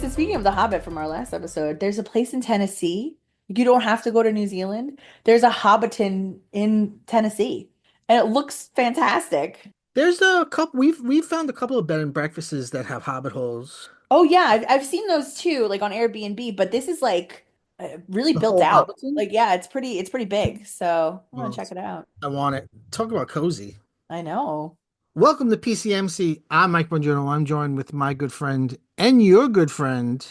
So speaking of The Hobbit from our last episode, there's a place in Tennessee. You don't have to go to New Zealand. There's a Hobbiton in Tennessee, and it looks fantastic. There's a couple we've found a couple of bed and breakfasts that have hobbit holes. Oh yeah, I've seen those too, like on Airbnb, but this is like really The built whole out. Hobbiton? Like yeah, it's pretty big. So I want Well, to check it out. I want it. Talk about cozy. I know. Welcome to PCMC. I'm Mike Bongiorno. I'm joined with my good friend and your good friend,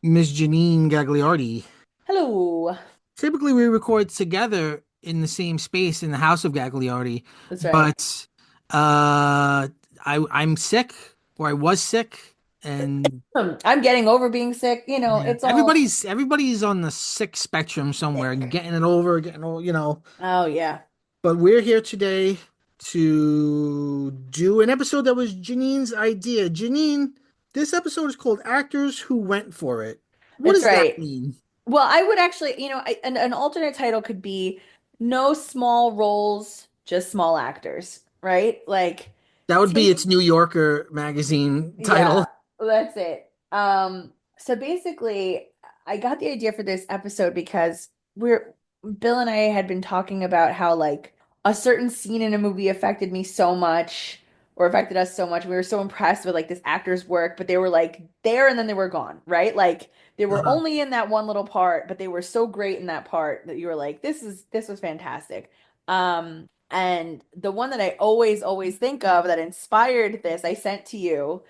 Miss Janine Gagliardi. Hello. Typically, we record together in the same space in the house of Gagliardi, That's right. but I'm sick, or I was sick, and I'm getting over being sick. yeah, It's all. everybody's on the sick spectrum somewhere, getting over. Oh yeah. But we're here today to do an episode that was Janine's idea. Janine, this episode is called Actors Who Went for It. What That's does that right. mean? Well, I would actually, an alternate title could be No Small Roles, Just Small Actors, right? Like, That would be take, its New Yorker magazine yeah, title. that's it. So basically, I got the idea for this episode because Bill and I had been talking about how like a certain scene in a movie affected me so much or affected us so much. We were so impressed with like this actor's work, but they were like there and then they were gone, right? Like they were Uh-huh. only in that one little part, but they were so great in that part that you were like, this was fantastic. And the one that I always think of that inspired this, I sent to you,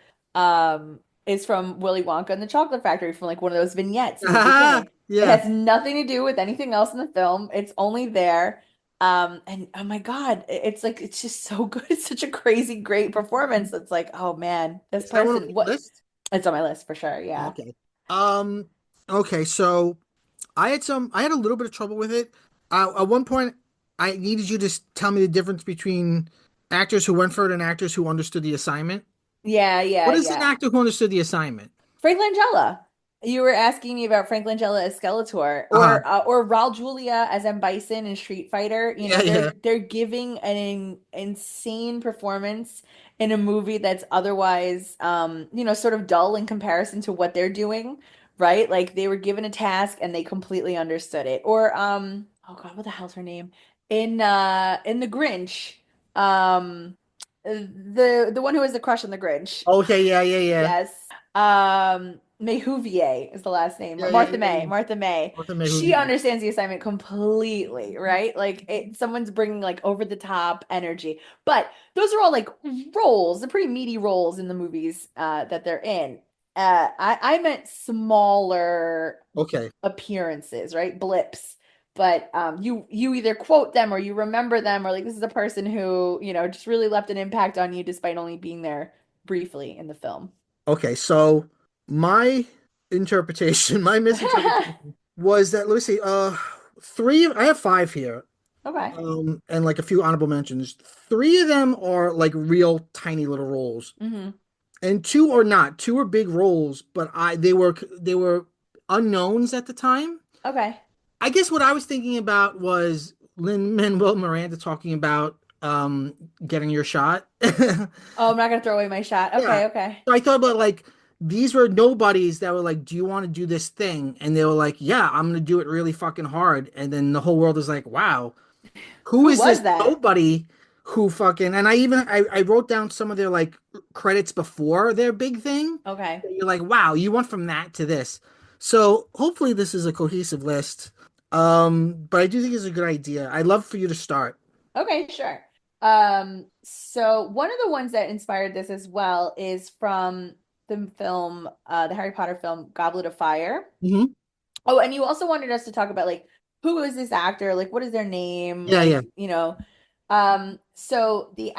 is from Willy Wonka and the Chocolate Factory from like one of those vignettes in the beginning. It Yeah. has nothing to do with anything else in the film. It's only there. And oh my God, it's like it's just so good. It's such a crazy, great performance. It's like, oh man, this Is that one on person, your what? list? It's on my list for sure. Yeah. Okay. Um, okay, so I had a little bit of trouble with it. At one point, I needed you to tell me the difference between actors who went for it and actors who understood the assignment. Yeah, yeah, What is an yeah. actor who understood the assignment? Frank Langella. You were asking me about Frank Langella as Skeletor, Uh-huh. or Raul Julia as M. Bison in Street Fighter. Yeah, They're yeah. they're giving an insane performance in a movie that's otherwise, sort of dull in comparison to what they're doing, right? Like they were given a task and they completely understood it. Or oh God, what the hell's her name? In The Grinch, the one who has the crush on the Grinch. Okay, yeah, yeah, yeah. Yes. Mayhuvier is the last name. Yeah, yeah, Martha yeah, May. yeah. Martha May. Martha She Mayhew. understands the assignment completely, right? Like someone's bringing like over the top energy. But those are all like roles, the pretty meaty roles in the movies that they're in. I meant smaller Okay. appearances, right? Blips. But you either quote them or you remember them, or like this is a person who, just really left an impact on you despite only being there briefly in the film. Okay, so my my misinterpretation was that, let me see, three, I have five here, Okay. and like a few honorable mentions. Three of them are like real tiny little roles, Hmm. and two are not. Two are big roles, but they were unknowns at the time. Okay. I guess what I was thinking about was Lin-Manuel Miranda talking about getting your shot. Oh, I'm not gonna throw away my shot. Yeah. Okay, okay. So I thought about like these were nobodies that were like, "Do you want to do this thing?" And they were like, "Yeah, I'm gonna do it really fucking hard." And then the whole world is like, "Wow, who Who is this was that? nobody who fucking?" And I wrote down some of their like credits before their big thing. Okay. You're like, "Wow, you went from that to this." So hopefully this is a cohesive list. But I do think it's a good idea. I'd love for you to start. Okay, sure. So one of the ones that inspired this as well is from the film, the Harry Potter film, Goblet of Fire. Hmm. Oh, and you also wanted us to talk about like who is this actor? Like what is their name? Yeah, yeah. So the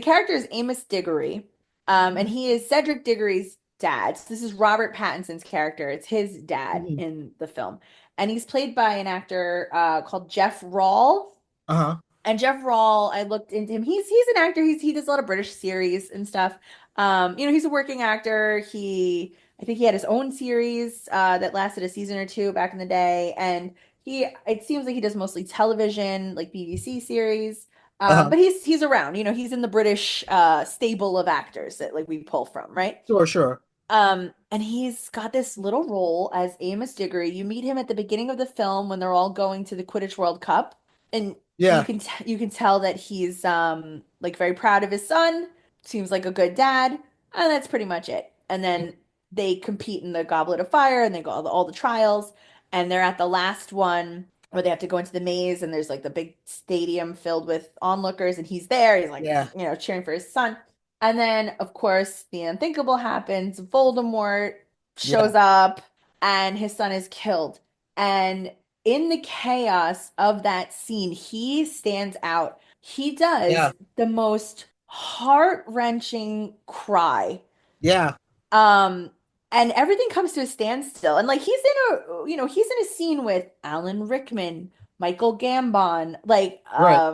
character is Amos Diggory, and he is Cedric Diggory's dad. So this is Robert Pattinson's character. It's his dad Hmm. in the film, and he's played by an actor called Jeff Rawle. Uh-huh. And Jeff Rawle, I looked into him. He's an actor. He does a lot of British series and stuff. He's a working actor. I think he had his own series that lasted a season or two back in the day, and it seems like he does mostly television, like BBC series. Uh-huh. But he's around. He's in the British stable of actors that like we pull from, right? Sure, sure. And he's got this little role as Amos Diggory. You meet him at the beginning of the film when they're all going to the Quidditch World Cup, and Yeah, you can tell that he's like very proud of his son, seems like a good dad, and that's pretty much it. And then they compete in the Goblet of Fire, and they go all the trials, and they're at the last one where they have to go into the maze, and there's like the big stadium filled with onlookers, and he's there. He's like, yeah, cheering for his son. And then, of course, the unthinkable happens. Voldemort yeah, shows up and his son is killed. And in the chaos of that scene, he stands out. He does yeah, the most heart-wrenching cry. yeah. Um, and everything comes to a standstill. And like he's in a scene with Alan Rickman, Michael Gambon, Right.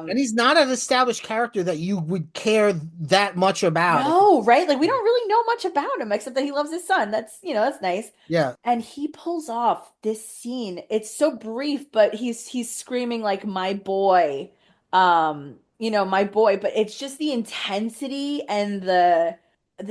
And he's not an established character that you would care that much about. no, right? Like we don't really know much about him except that he loves his son. That's nice. Yeah, And he pulls off this scene. It's so brief, but he's screaming like my boy. My boy, but it's just the intensity and the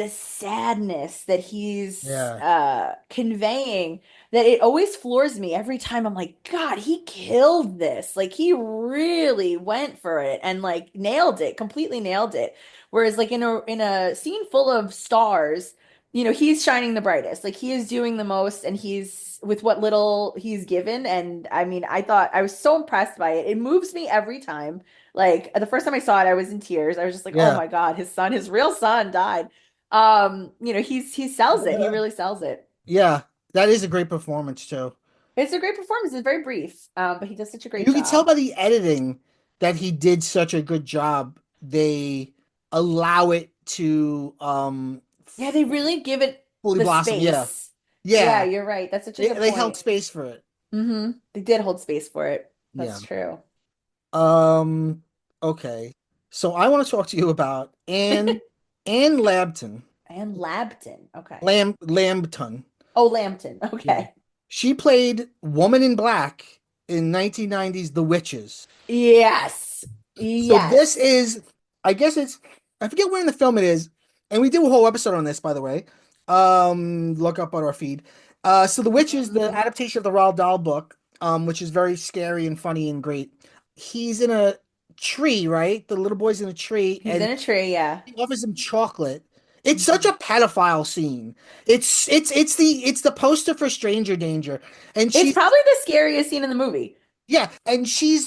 sadness that he's yeah, conveying that it always floors me every time. I'm like, God, he killed this. Like he really went for it and like nailed it, completely nailed it. Whereas like in a scene full of stars, he's shining the brightest. Like he is doing the most and he's with what little he's given. And I mean, I thought I was so impressed by it. It moves me every time. Like the first time I saw it, I was in tears. I was just like, oh yeah. my God, his real son died. He sells it. He really sells it. Yeah, that is a great performance too. It's a great performance. It's very brief, but he does such a great You can tell job. by the editing that he did such a good job. They allow it to Yeah, they really give it fully the blossom. Yeah. space. Yeah, Yeah. you're right. That's such a good They held point. space for it. They did hold space for it. Yeah. That's true. Um, okay. So I want to talk to you about Anne Lambton. And Labton. Okay. Lambton. Oh, Lambton. Yeah. Okay. She played Woman in Black in 1990's The Witches. Yes. So this Yes. is, I guess it's, I forget where in the film it is, and we did a whole episode on this, by the way. Look up on our feed. So The Witch is the Mhm. adaptation of the Roald Dahl book, which is very scary and funny and great. He's in a tree, right? The little boy's in a tree, He's and in a tree, yeah. he offers him chocolate. It's such Mhm. a pedophile scene. It's the poster for Stranger Danger, and It's she's probably the scariest scene in the movie. yeah, and she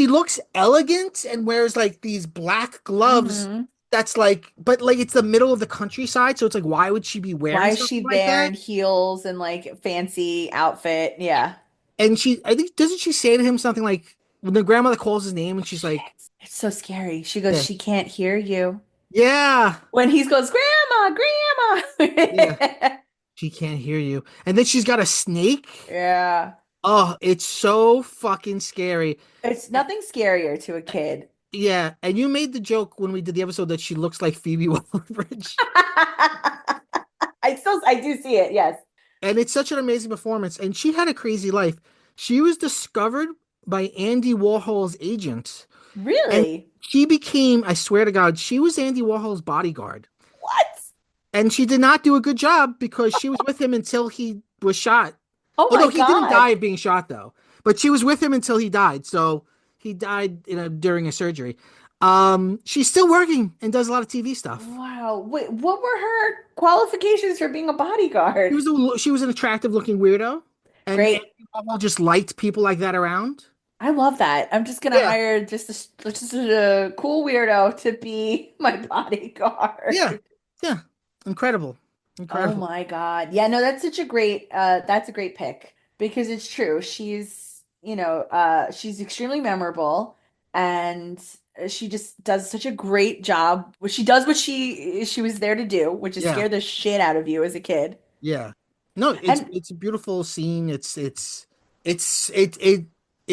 looks elegant and wears like these black gloves. hmm That's like, but like it's the middle of the countryside, so it's like, why would she be Why wearing is she something like there that? in heels and like fancy outfit? Yeah. And I think, doesn't she say to him something like when the grandmother calls his name and she's Shit. like, It's so scary. She goes, yeah, she can't hear you. yeah, When he goes, Grandma, yeah, Grandma. she can't hear you, and then she's got a snake. Yeah. Oh, it's so fucking scary. It's nothing scarier to a kid. Yeah, and you made the joke when we did the episode that she looks like Phoebe Waller-Bridge. I do see it, yes. And it's such an amazing performance. And she had a crazy life. She was discovered by Andy Warhol's agent. And Really? she became, I swear to God, she was Andy Warhol's bodyguard. What? And she did not do a good job because she was with him until he was shot. Oh Oh, my no, he didn't die God. of being shot, though. But she was with him until he died. So he died during a surgery. She's still working and does a lot of TV stuff. Wow. Wait, what were her qualifications for being a She bodyguard? was she was an attractive looking weirdo, and Andy Great. Warhol just liked people like that around. I love that. I'm just gonna Yeah, hire just a cool weirdo to be my yeah, bodyguard. yeah. Incredible, Oh incredible. my God. Yeah, no, that's a great pick because it's true. She's extremely memorable and she just does such a great job. She does what she was there to do, which is Yeah, scare the shit out of you as a kid. yeah. No, it's And it's a beautiful scene. It's it's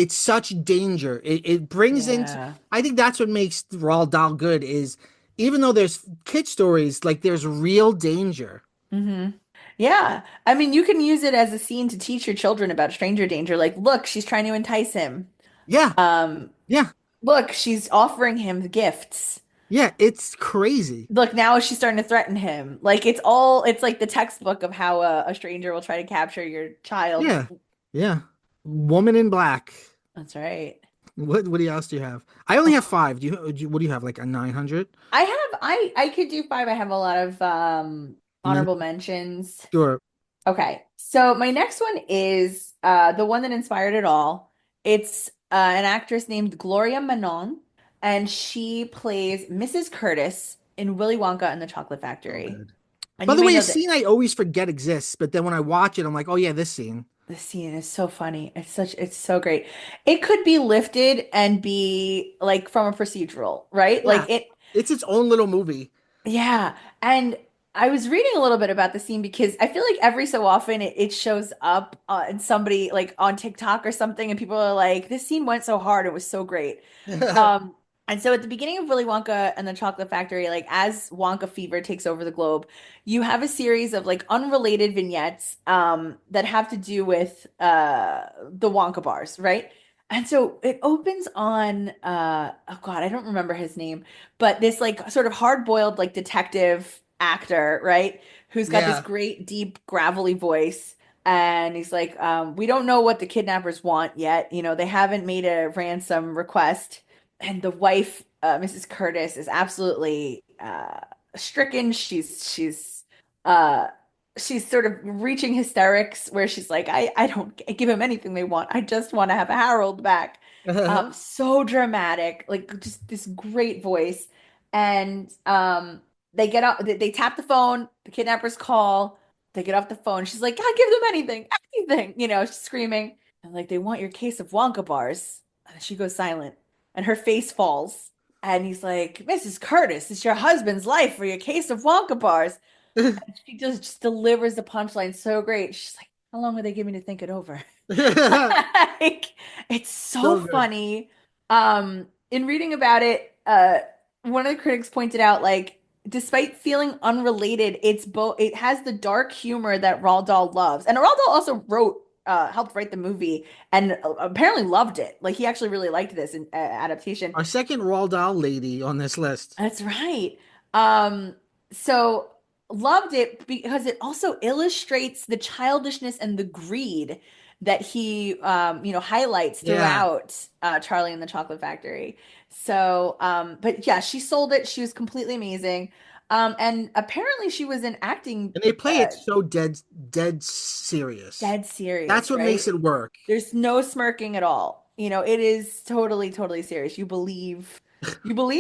such danger. It brings into. yeah. I think that's what makes Roald Dahl good is even though there's kid stories, like there's real danger. hmm Yeah. I mean, you can use it as a scene to teach your children about stranger danger. Like, look, she's trying to entice him. Yeah, Um, yeah, Look, she's offering him gifts. Yeah, it's crazy. Look, now she's starting to threaten him. Like it's like the textbook of how a stranger will try to capture your child. Yeah. Yeah. Woman in Black. That's right. What else do you have? I only have five. What do you have? Like a 900? I could do five. I have a lot of And then honorable mentions. sure. Okay. So my next one is the one that inspired it all. It's an actress named Gloria Manon, and she plays Mrs. Curtis in Willy Wonka and the Chocolate So Factory. good. And By you the may way, a know that scene I always forget exists, but then when I watch it, I'm like, oh yeah, this scene. the scene is so funny. It's so great. It could be lifted and be like from a procedural, right? Yeah. Like it It's its own little movie. Yeah. And I was reading a little bit about the scene because I feel like every so often it shows up in somebody like on TikTok or something, and people are like, this scene went so hard, it was so great. Um, and so at the beginning of Willy Wonka and the Chocolate Factory, like as Wonka fever takes over the globe, you have a series of like unrelated vignettes that have to do with the Wonka bars, right? And so it opens on oh God, I don't remember his name, but this like sort of hard-boiled like detective actor, right? Who's got this Yeah. great deep gravelly voice. And he's like, we don't know what the kidnappers want yet. You know, they haven't made a ransom request. And the wife, Mrs. Curtis, is absolutely stricken. Uh she's sort of reaching hysterics where she's like, I don't give him anything they want. I just want to have Harold back. So dramatic, like just this great voice. And they get up, they tap the phone, the kidnappers call, they get off the phone. She's like, I give them anything, anything, she's screaming. And like, they want your case of Wonka bars. And she goes silent and her face falls. And he's like, Mrs. Curtis, it's your husband's life for your case of Wonka bars. And she just delivers the punchline so great. She's like, how long would they give me to think it over? Like, it's so So good. funny. In reading about it, one of the critics pointed out, like, despite feeling unrelated, it has the dark humor that Roald Dahl loves. And Roald Dahl also helped write the movie and apparently loved it. Like, he actually really liked this adaptation. Our second Roald Dahl lady on this list. That's right. Um, so loved it because it also illustrates the childishness and the greed that he highlights Yeah. throughout Charlie and the Chocolate Factory. So but yeah, she sold it. She was completely amazing. And apparently she was in acting And they play it so dead serious. dead That's serious, what makes right? it work. There's no smirking at all. It is totally, totally serious. You believe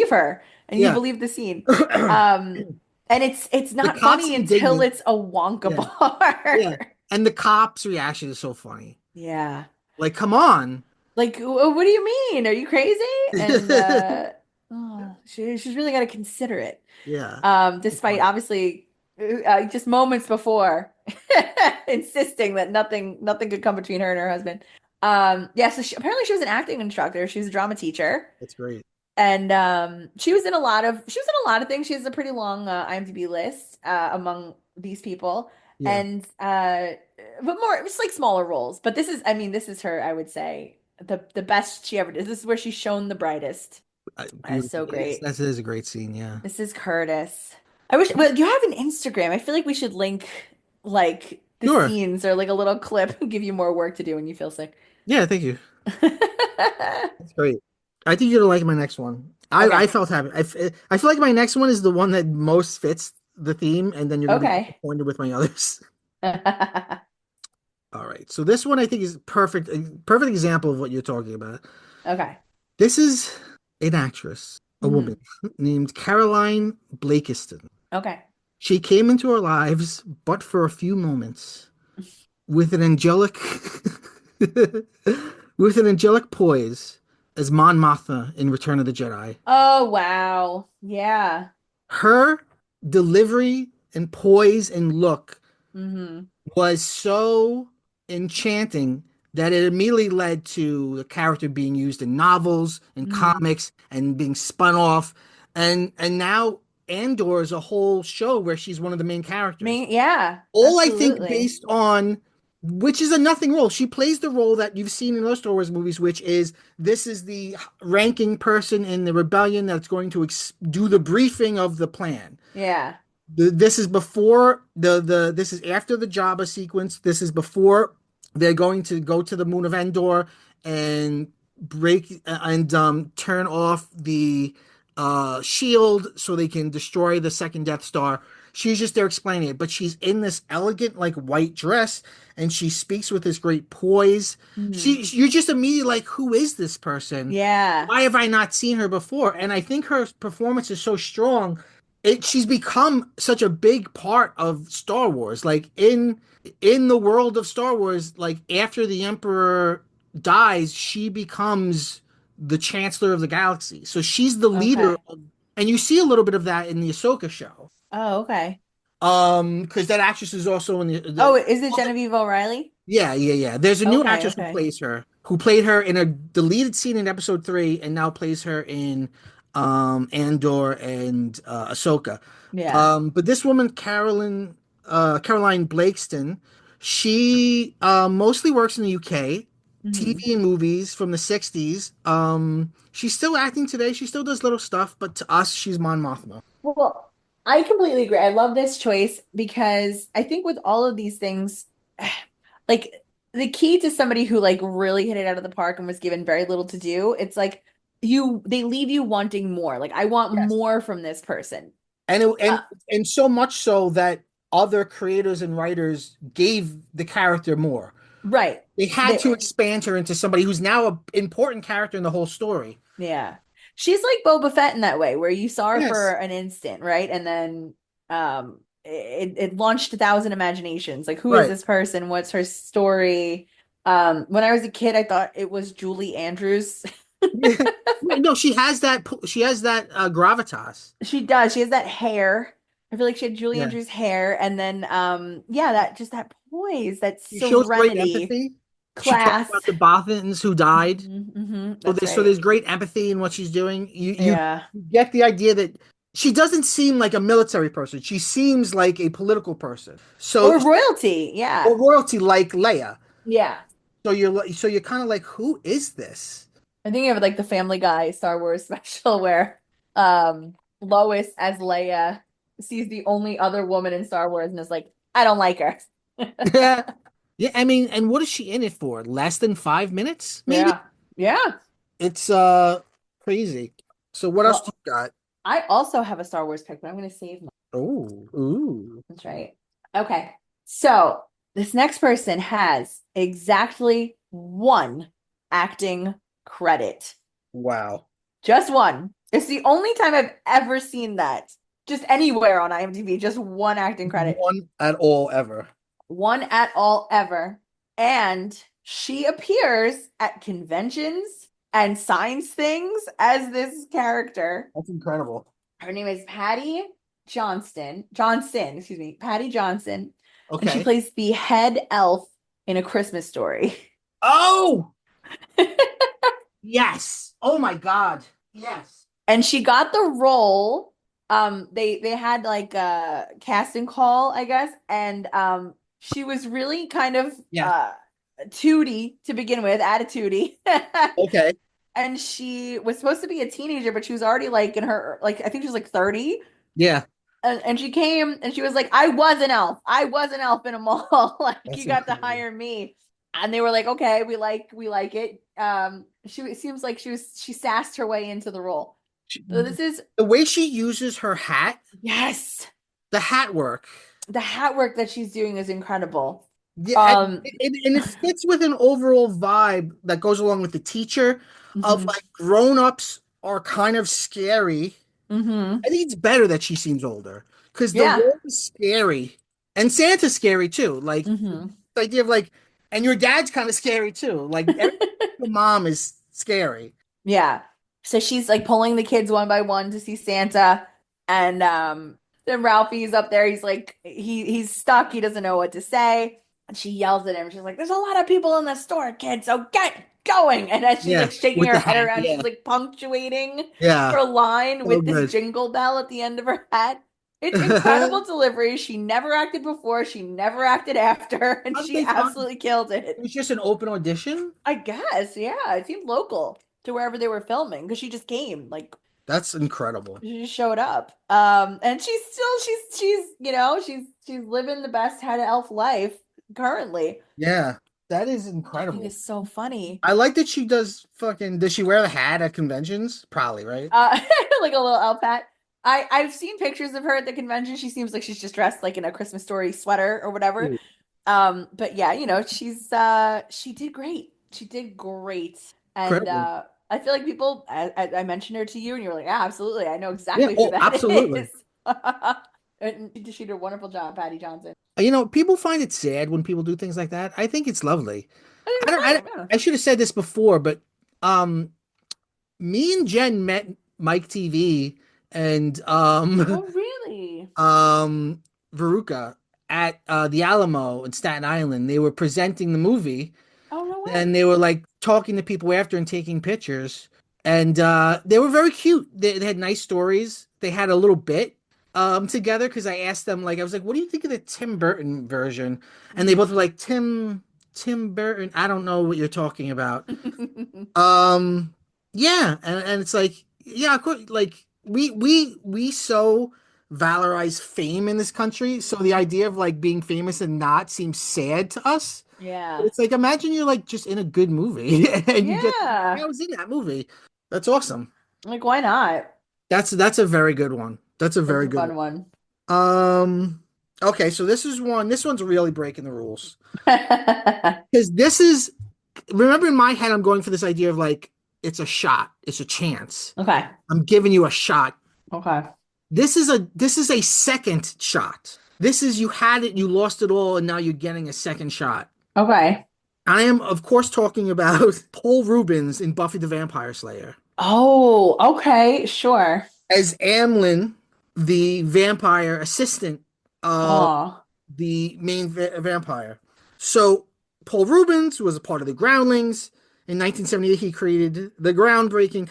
her and you Yeah. believe the scene. The Um, and it's not cop's funny until indignant. it's a Wonka Yeah. Yeah. bar. And the cop's reaction is so funny. Yeah. Like, come on. Like, what do you mean? Are you crazy? And oh, she's really got to consider it. Yeah. It's Despite funny. obviously just moments before insisting that nothing could come between her and her husband. Yeah, so apparently she was an acting instructor. She was a drama teacher. It's great. And she was in a lot of things. She has a pretty long IMDb list among these people. Yeah. And but more just like smaller roles. But this is her, I would say, the best she ever did. This is where she's shown the brightest. So Beautiful. great. That is a great scene. Yeah. This is Curtis. I wish, well, you have an Instagram. I feel like we should link like the Sure. scenes or like a little clip, give you more work to do when you feel sick. Yeah. Thank you. That's great. I think you're gonna like my next one. I Okay. felt happy. I feel like my next one is the one that most fits the theme, and then you're gonna be Okay. disappointed with my others. All right. So this one I think is perfect. A perfect example of what you're talking about. Okay. This is an actress, a woman Mhm. named Caroline Blakiston. Okay. She came into our lives, but for a few moments, with an angelic, with an angelic poise as Mon Mothma in Return of the Jedi. Oh, wow. Yeah. Her delivery and poise and look Hmm. was so enchanting that it immediately led to the character being used in novels and Hmm. comics and being spun off. And now Andor is a whole show where she's one of the main characters. Me, yeah, All I think absolutely. based on which is a nothing role. She plays the role that you've seen in those Star Wars movies, which is this is the ranking person in the rebellion that's going to do the briefing of the plan. Yeah. This is before the this is after the Jabba sequence. This is before they're going to go to the moon of Endor and break and turn off the shield so they can destroy the second Death Star. She's just there explaining it, but she's in this elegant like white dress and she speaks with this great poise. Mhm. You're just immediately like, who is this person? Yeah. Why have I not seen her before? And I think her performance is so strong. She's become such a big part of Star Wars. Like in the world of Star Wars, like after the Emperor dies, she becomes the Chancellor of the Galaxy. So she's the leader Okay. of, and you see a little bit of that in the Ahsoka show. Oh, okay. Because that actress is also in Oh, is it Genevieve O'Reilly? yeah. There's a new Okay, actress okay. who played her in a deleted scene in episode 3 and now plays her in Andor and Ahsoka. Yeah. But this woman, Caroline Blakeston, she mostly works in the UK, Hmm. TV and movies from the 60s. She's still acting today. She still does little stuff, but to us, she's Mon Mothma. Well, I completely agree. I love this choice because I think with all of these things, like the key to somebody who like really hit it out of the park and was given very little to do, it's like they leave you wanting more. Like I want Yes. more from this person. And Uh, and so much so that other creators and writers gave the character more. right. They had to They, expand her into somebody who's now an important character in the whole story. yeah. She's like Boba Fett in that way, where you saw her for Yes. an instant, right? And then it launched a thousand imaginations. Like, who is Right. this person? What's her story? When I was a kid, I thought it was Julie Andrews. No, she has that gravitas. She does. She has that hair. I feel like she had Julie Yeah. Andrews' hair, and then yeah, that poise, that She shows great serenity, empathy. She talks class. about the Bothans who died. That's So right. there's great empathy in what she's doing. Yeah. You get the idea that she doesn't seem like a military person. She seems like a political person. So Or royalty. Yeah. or royalty like Leia. Yeah. So you're kind of like, who is this? I'm thinking of like the Family Guy Star Wars special where Lois as Leia sees the only other woman in Star Wars and is like, I don't like her. Yeah. Yeah, I mean, and what is she in it for? Less than 5 minutes, maybe? Yeah. Yeah. It's crazy. So what else do Well, you got? I also have a Star Wars pick, but I'm going to save mine. Oh, ooh. That's right. Okay. So this next person has exactly one acting credit. Wow. Just one. It's the only time I've ever seen that. Just anywhere on IMDb, just one acting credit. One at all ever. One at all ever. And she appears at conventions and signs things as this character. That's incredible. Her name is Patty Johnson, excuse me, Patty Johnson, and she Okay. plays the head elf in A Christmas Story. Oh, yes. Oh my God. Yes. And she got the role. They had like a casting call, I guess, and she was really kind of Yes. tooty to begin with, attitudey. Okay. And she was supposed to be a teenager, but she was already like in her like I think she was like 30. Yeah. And she came and she was like, I was an elf. I was an elf in a mall. Like That's you got to incredible. hire me. And they were like, okay, we like it. She it seems like she sassed her way into the role. She- So this is the way she uses her hat, yes. the hat work. The hat work that she's doing is incredible. Yeah, Um and it fits with an overall vibe that goes along with the teacher of mhm, like grown-ups are kind of scary. mhm. I think it's better that she seems older because the Yeah. role is scary and Santa's scary too. Like Mhm. the idea of like, and your dad's kind of scary too. Like your mom is scary. Yeah. So she's like pulling the kids one by one to see Santa. And then Ralphie's up there. He's like he's stuck. He doesn't know what to say. And she yells at him. She's like, "There's a lot of people in the store, kid, so get going." And as she's Yeah, like shaking with her the head hat. around, Yeah, she's like punctuating yeah, her line so with this good. jingle bell at the end of her hat. Incredible delivery. She never acted before, she never acted after, and How did she they find absolutely killed it? it. Was just an open audition? I guess, yeah. It seemed local to wherever they were filming because she just came, like That's incredible. she just showed up. And she's living the best head elf life currently. Yeah, that is I think incredible. it's so funny. I like that she does she wear the hat at conventions? Probably, right? Uh, like a little elf hat. I've seen pictures of her at the convention. She seems like she's just dressed like in a Christmas Story sweater or whatever. Ooh, But yeah, she did great. She did great. And incredible. I feel like people I mentioned her to you and you were like, yeah, absolutely. I know Yeah, exactly who oh, that absolutely. is. And she did a wonderful job, Patty Johnson. People find it sad when people do things like that. I think it's lovely. I think I don't, it's I, great, yeah. I should have said this before, but um, me and Jen met Mike TV and Oh, really? um, Veruca at the Alamo in Staten Island. They were presenting the movie, Oh, no and way. they were like talking to people after and taking pictures. And they were very cute. They had nice stories. They had a little bit together because I asked them, like, I was like, what do you think of the Tim Burton version? And they both were like, Tim Burton, I don't know what you're talking about. Um, yeah, and it's like, yeah, of course, like we so valorize fame in this country, so the idea of like being famous and not seems sad to us. But Yeah. it's like imagine you're like just in a good movie and you get I Yeah. was in that movie. That's awesome. Like, why not? That's a very good one. That's a That's very a good fun one. one. Okay, so this one's really breaking the rules. Because this is remember in my head I'm going for this idea of like it's a shot, it's a chance. Okay. I'm giving you a shot. Okay. This is a second shot. This is you had it, you lost it all, and now you're getting a second shot. Okay. I am, of course, talking about Paul Rubens in Buffy the Vampire Slayer Oh, okay. Sure. as Amlin, the vampire assistant of Oh. the main vampire. So Paul Rubens was a part of the Groundlings. In 1978, he created the groundbreaking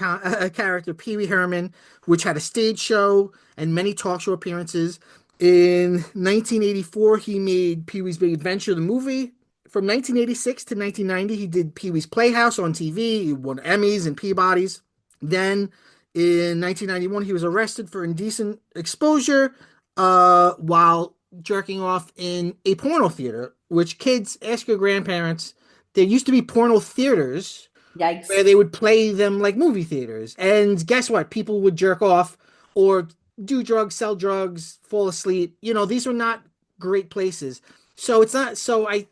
character Pee Wee Herman, which had a stage show and many talk show appearances. In 1984, he made Pee Wee's Big Adventure, the movie. From 1986 to 1990, he did Pee Wee's Playhouse on TV. He won Emmys and Peabodys. Then in 1991, he was arrested for indecent exposure while jerking off in a porno theater, which kids ask your grandparents. There used to be porno theaters where Yikes. they would play them like movie theaters. And guess what? People would jerk off or do drugs, sell drugs, fall asleep. These were not great places. So it's not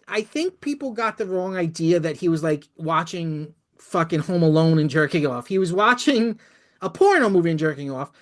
I think people got the wrong idea that he was like watching fucking Home Alone and jerking off. He was watching a porno movie and jerking off.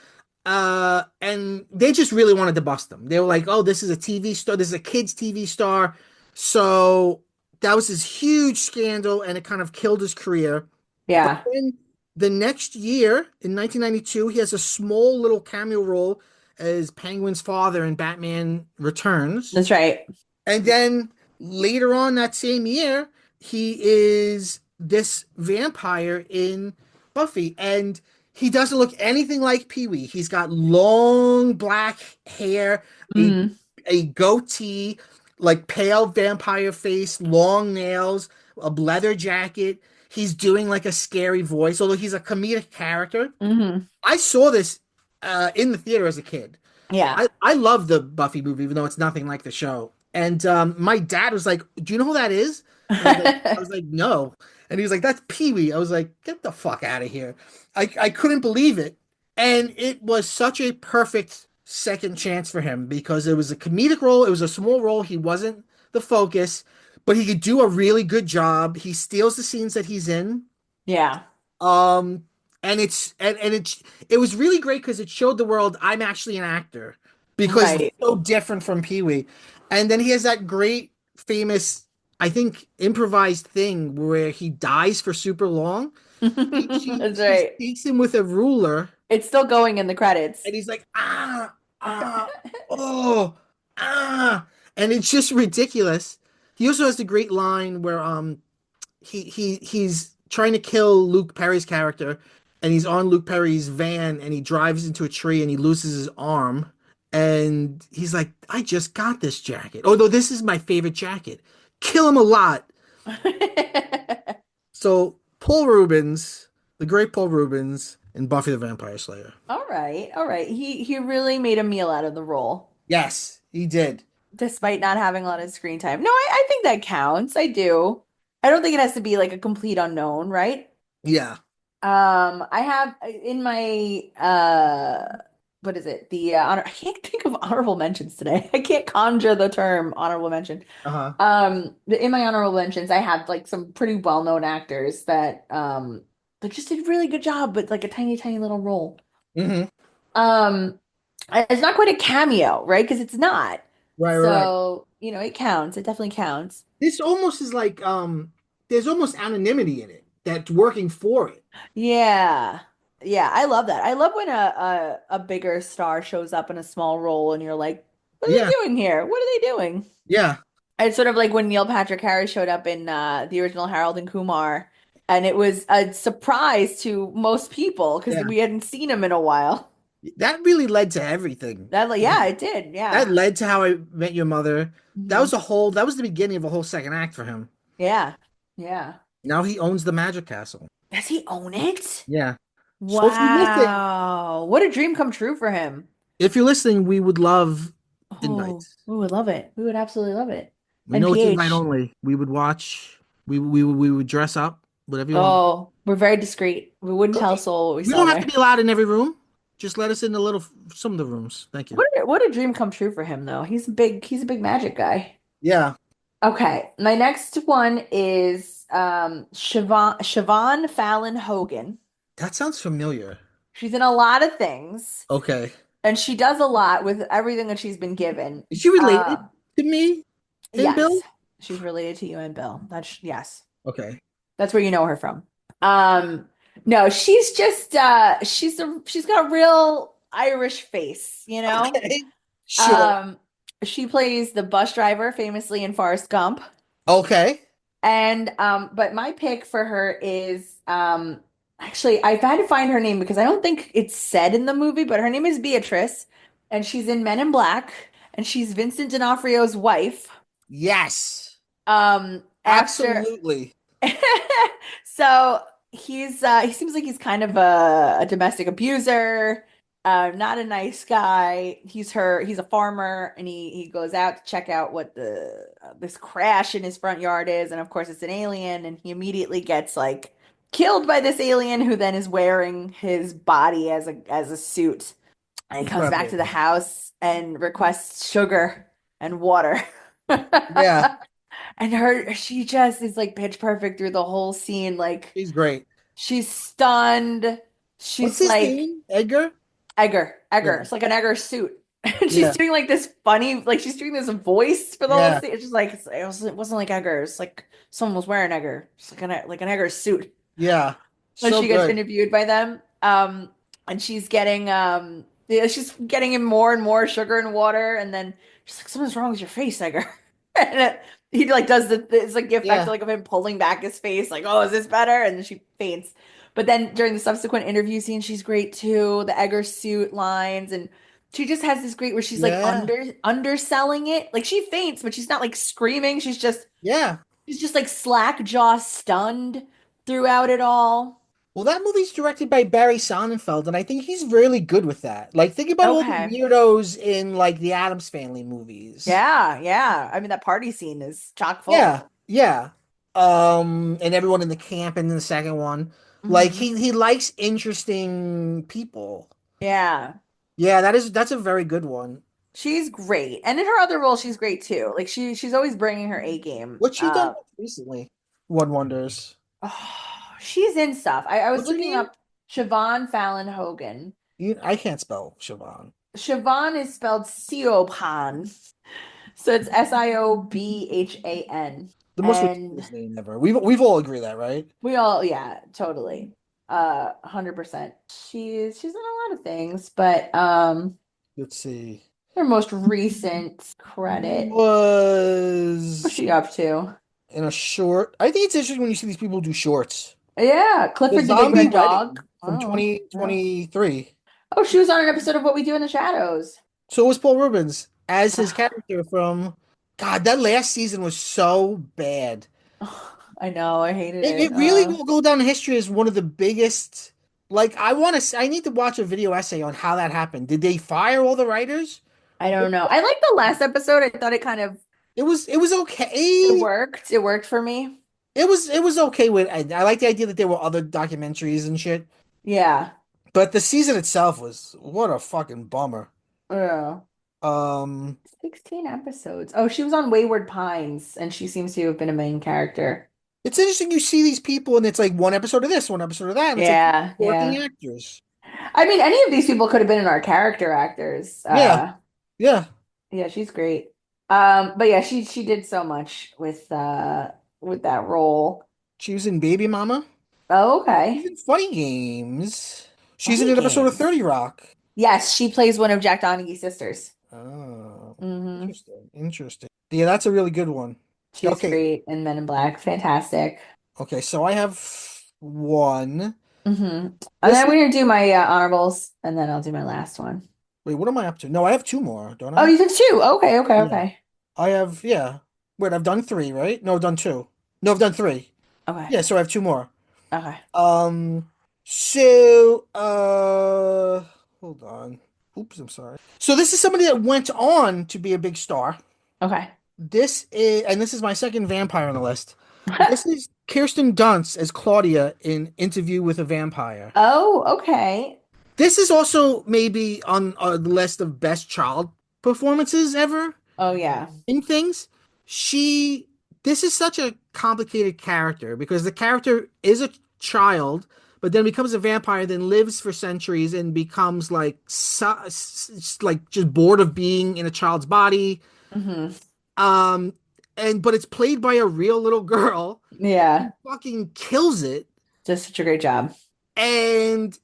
And they just really wanted to bust him. They were like, "Oh, this is a TV star. This is a kid's TV star." So that was this huge scandal, and it kind of killed his career. But Yeah. then the next year, in 1992, he has a small little cameo role as Penguin's father in Batman Returns. That's right. And then later on that same year, he is this vampire in Buffy. And he doesn't look anything like Pee Wee. He's got long black hair, a, Hmm. a goatee, like pale vampire face, long nails, a leather jacket. He's doing like a scary voice, although he's a comedic character. Hmm. I saw this in the theater as a kid. Yeah. I love the Buffy movie, even though it's nothing like the show. And my dad was like, "Do you know who that is?" And I was like, "No." And he was like, "That's Pee Wee." I was like, "Get the fuck out of here!" I couldn't believe it, and it was such a perfect second chance for him because it was a comedic role. It was a small role. He wasn't the focus, but he could do a really good job. He steals the scenes that he's in. Yeah. Um, and it was really great because it showed the world I'm actually an actor because it's Right. so different from Pee Wee. And then he has that great famous, I think, improvised thing where he dies for super long. She That's she right. takes him with a ruler It's still going in the credits. and he's like, oh, ah, and it's just ridiculous. He also has the great line where he's trying to kill Luke Perry's character, and he's on Luke Perry's van, and he drives into a tree, and he loses his arm, And he's like, I just got this jacket. Oh no, this is my favorite jacket. Kill him a lot. So Paul Rubens, the great Paul Rubens in Buffy the Vampire Slayer. All right, all right. He really made a meal out of the role, Yes, he did. despite not having a lot of screen time. No, I think that counts. I do. I don't think it has to be like a complete unknown, right? Yeah. I have in my what is it? The honor I can't think of honorable mentions today. I can't conjure the term honorable mention. Uh-huh. In my honorable mentions, I have like some pretty well-known actors that just did a really good job with like a tiny, tiny little role. Hmm. Um, it's not quite a cameo, right? Because it's not. Right, right, right. So, it counts. It definitely counts. This almost is like there's almost anonymity in it that's working for it. Yeah. Yeah, I love that. I love when a bigger star shows up in a small role and you're like, what are they Yeah. doing here? What are they doing? Yeah. It's sort of like when Neil Patrick Harris showed up in the original Harold and Kumar, and it was a surprise to most people because Yeah. we hadn't seen him in a while. That really led to everything. Yeah, it did. That Yeah. led to How I Met Your Mother. Hmm. That was the beginning of a whole second act for him. Yeah. Yeah. Now he owns the Magic Castle. Does he own it? Yeah. So Wow. What a dream come true for him. if you're listening, we would love Oh, invites. we would love it. We would absolutely love it. We And know it's invite PH. only. We would watch. We would dress up, whatever you want. Oh, we're very discreet. We wouldn't tell a soul what we We saw don't have to there. be allowed in every room. Just let us in some of the rooms. Thank you. What a dream come true for him though. He's a big magic guy. Yeah. Okay, my next one is Siobhan Fallon Hogan. That sounds familiar. She's in a lot of things, Okay. and she does a lot with everything that she's been given. Is she related Uh, to me and yes, Bill? she's related to you and Bill. Yes. Okay. That's where you know her from. Um, no, she's just she's got a real Irish face, you know? Okay. Sure. Um, she plays the bus driver famously in Forrest Gump. Okay. And but my pick for her is actually I've had to find her name because I don't think it's said in the movie, but her name is Beatrice, and she's in Men in Black, and she's Vincent D'Onofrio's wife. Yes. After Absolutely. so he seems like he's kind of a domestic abuser, not a nice guy. He's a farmer and he goes out to check out what the this crash in his front yard is, and of course it's an alien, and he immediately gets like killed by this alien who then is wearing his body as a suit. And he comes back to Incredible. the house and requests sugar and water. Yeah. And she just is like pitch perfect through the whole scene. Like He's great. she's stunned. What's She's his like name? Edgar? Egger. Yeah. It's like an Egger suit. And she's Yeah. doing like this funny, like she's doing this voice for the whole Yeah. scene. It's just like it wasn't like Egger. It's like someone was wearing Egger. It's like an Egger suit. Yeah. When So she gets good. interviewed by them. And she's getting yeah, she's getting him more and more sugar and water, and then she's like, something's wrong with your face, Edgar. And he like does it's like the effect Yeah. like of him pulling back his face, like, oh, is this better? And then she faints. But then during the subsequent interview scene, she's great too. The Egger suit lines, and she just has this great where she's like Yeah. underselling it. Like she faints, but she's not like screaming. Yeah. She's just like slack jaw stunned throughout it all. Well, that movie's directed by Barry Sonnenfeld, and I think he's really good with that. Like, think about all the Okay. weirdos in like the Addams Family movies. Yeah, yeah. I mean, that party scene is chock full. Yeah, yeah. And everyone in the camp in the second one. Like Hmm. he likes interesting people. Yeah. Yeah, that's a very good one. She's great. And in her other role, she's great too. Like she's always bringing her A game. What's she done recently? One Wonders. Oh, she's in stuff. I was What's her looking name? up Siobhan Fallon Hogan. I can't spell Siobhan. Siobhan is spelled Siobhan. So it's Siobhan. The most And ridiculous name ever. We've all agreed that, right? we all, yeah, totally. 100%. She's done a lot of things, but Let's see. her most recent He credit. What's was she up to? in a short. I think it's interesting when you see these people do shorts. Yeah, The Clifford the Big Zombie Red Wedding Dog. from Oh, yeah. 2023. Oh, she was on an episode of What We Do in the Shadows. So was Paul Rubens as his Ugh, character from. God, that last season was so bad. I know, I hated It, it. it really will go down in history as one of the biggest. Like, I need to watch a video essay on how that happened. Did they fire all the writers? I don't know. I like the last episode. I thought it kind of It was it okay. worked. It worked for me. It was okay with. I like the idea that there were other documentaries and shit, Yeah. but the season itself was what a fucking bummer. Oh. Um, 16 episodes. Oh, she was on Wayward Pines, and she seems to have been a main character. it's interesting you see these people and it's like one episode of this, one episode of that, and it's like Yeah, working yeah. actors. I mean, any of these people could have been in our character actors. Yeah, yeah. Yeah, she's great. But yeah, she did so much with that role. She was in Baby Mama. Oh, She's okay. in Funny Games. She's in Funny an episode of Games. 30 Rock. Yes, she plays one of Jack Donaghy's sisters. Oh, Hmm. interesting. Interesting. Yeah, that's a really good one. She's Okay. great in Men in Black. Fantastic. Okay, so I have one. Hmm. And This then is we're gonna do my honorables, and then I'll do my last one. wait, what am I up to? No, I have two more, don't Oh, I? you did two. Okay, okay, Yeah. okay. I have, yeah. Wait, I've done three, right? No, I've done two. No, I've done three. Okay. Yeah, so I have two more. Okay. Um, so, hold on. Oops, I'm sorry. So this is somebody that went on to be a big star. Okay. This is my second vampire on the list. This is Kirsten Dunst as Claudia in Interview with a Vampire. Oh, okay. This is also maybe on the list of best child performances ever Oh yeah. in things. She, this is such a complicated character because the character is a child, but then becomes a vampire, then lives for centuries and becomes like like just bored of being in a child's body. Hmm. Um, and but it's played by a real little girl who Yeah. fucking kills it. Just such a great job. And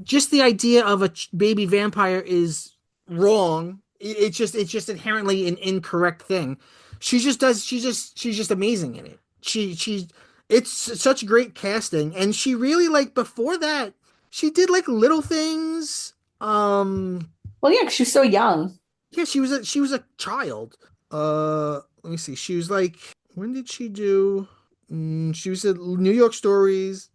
just the idea of a baby vampire is wrong. It's just inherently an incorrect thing. She's just amazing in it. It's such great casting, and she really like before that she did like little things. Um, Well, yeah, 'cause she's so young. yeah, she was a child. Let me see. She was like, when did she do? She was at New York Stories.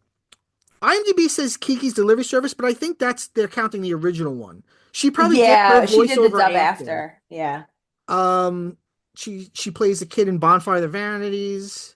IMDb says Kiki's Delivery Service, but I think they're counting the original one. She probably did her Yeah, she did the voiceover dub after. after. Yeah. Um, she plays a kid in Bonfire of the Vanities.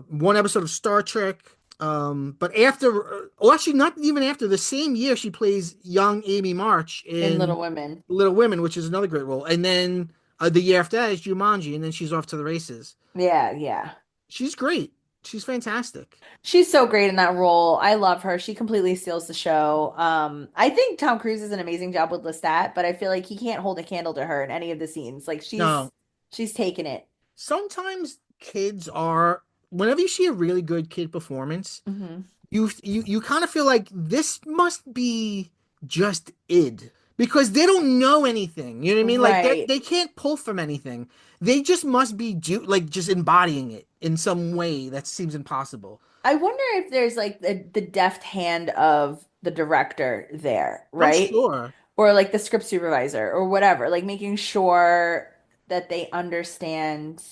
One episode of Star Trek. But after, well, actually, not even after. The same year, she plays young Amy March In in Little Women. Little Women, which is another great role. And then the year after that is Jumanji, and then she's off to the races. Yeah, yeah. She's great. She's fantastic. She's so great in that role. I love her. She completely steals the show. I think Tom Cruise is an amazing job with Lestat, but I feel like he can't hold a candle to her in any of the scenes. Like No, she's taken it. sometimes kids are. Whenever you see a really good kid performance, Hmm. you kind of feel like this must be just id because they don't know anything. You know what I mean? Like Right. they can't pull from anything. They just must be like just embodying it in some way that seems impossible. I wonder if there's like the deft hand of the director there, I'm right? sure. Or like the script supervisor or whatever, like making sure that they understand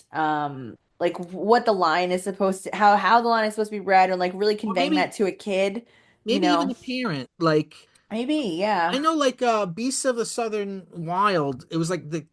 like what the line is supposed to how the line is supposed to be read and like really Or conveying maybe that to a kid, you maybe even know. a parent. Like Maybe, I yeah. know, like Beasts of the Southern Wild. It was like the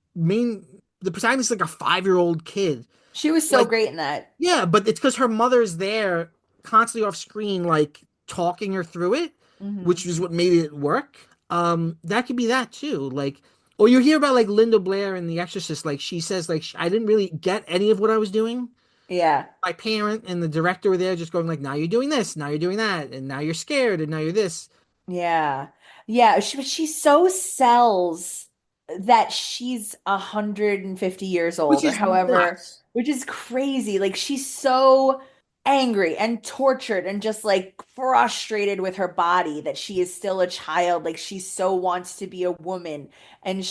protagonist is like a 5-year-old kid. She was so Like great in that. yeah, but it's because her mother's there constantly off screen, like talking her through it, which Hmm. is what made it work. That could be that too. Like, or you hear about like Linda Blair in The Exorcist, like she says, like I didn't really get any of what I was doing. Yeah. My parent and the director were there just going like, now you're doing this, now you're doing that, and now you're scared, and now you're this, Yeah. Yeah, but she so sells that she's 150 years which old or is however, nuts. which is crazy. Like she's so angry and tortured and just like frustrated with her body that she is still a child. Like she so wants to be a woman. And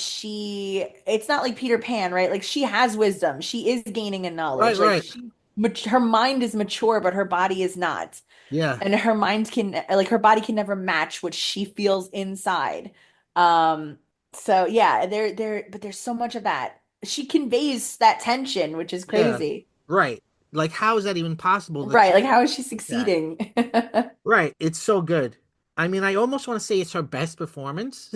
it's not like Peter Pan, right? Like she has wisdom. She is gaining a Right, knowledge. Like right. her mind is mature, but her body is not. Yeah. And her mind can, like, her body can never match what she feels inside. Um, so yeah, but there's so much of that. She conveys that tension, which is Yeah, crazy. right. Like, how is that even possible that Right, she like how is she did that? succeeding? Right. It's so good. I mean, I almost want to say it's her best performance.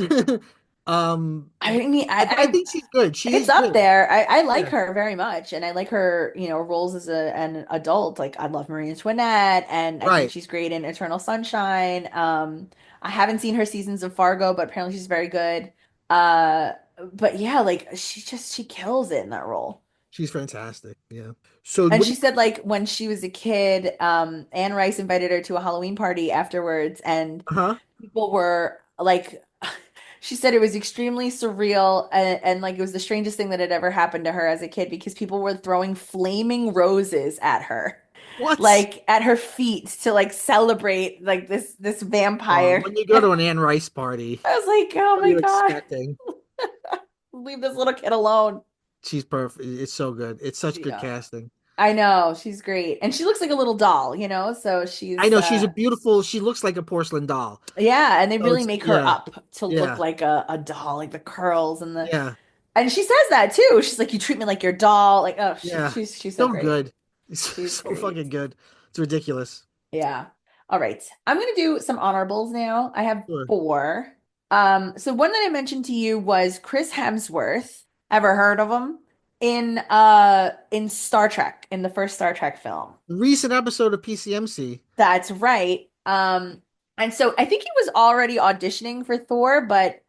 I mean, But I think she's good. She it's is up good. there. I like Yeah. her very much, and I like her, roles as an adult. Like I love Maria Antoinette, and I think Right. she's great in Eternal Sunshine. I haven't seen her seasons of Fargo, but apparently she's very good. Uh, but yeah, like she kills it in that role. She's fantastic. Yeah. So And what do she said like when she was a kid, Anne Rice invited her to a Halloween party afterwards, and uh-huh. people were like, she said it was extremely surreal and like it was the strangest thing that had ever happened to her as a kid because people were throwing flaming roses at her, What? like at her feet to like celebrate like this vampire. When you go to an Anne Rice party, I was like, oh what are my you God, expecting? leave this little kid alone. She's perfect. It's so good. It's such good Yeah. casting. I know, she's great. And she looks like a little doll, so I she's know she's a beautiful, she looks like a porcelain doll. yeah, and they So really it's make her yeah, up to look yeah, like a doll, like the curls yeah, and she says that too. She's like, you treat me like your doll. Like, oh, yeah. she's so So great. good. It's She's so great. fucking good. It's ridiculous. Yeah. All right. I'm gonna do some honorables now. I have Sure. four. So one that I mentioned to you was Chris Hemsworth. Ever heard of him? In Star Trek, in the first Star Trek film. Recent episode of PCMC. That's right. And so I think he was already auditioning for Thor, but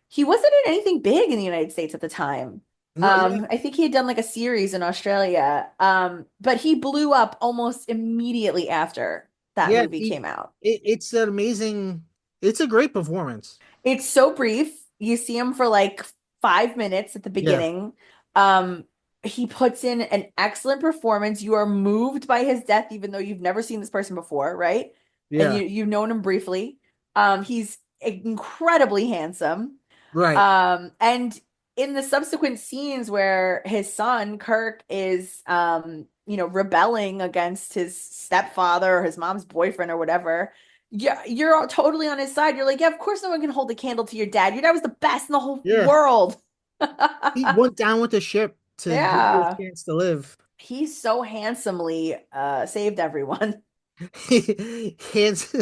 he wasn't in anything big in the United States at the time. No, yeah, I think he had done like a series in Australia. But he blew up almost immediately after that yeah. movie came out. It's an amazing. It's a great performance. It's so brief. You see him for like 5 minutes at the Yeah, beginning. Um, he puts in an excellent performance. You are moved by his death, even though you've never seen this person before, right? And yeah, you've known him briefly. He's incredibly handsome. right. And in the subsequent scenes where his son Kirk is rebelling against his stepfather or his mom's boyfriend or whatever, yeah, you're all totally on his side. You're like, yeah, of course no one can hold a candle to your dad. Your dad was the best in the whole Yeah, world. he went down with the ship to give you a Yeah. chance to live. He so handsomely saved everyone. Hands.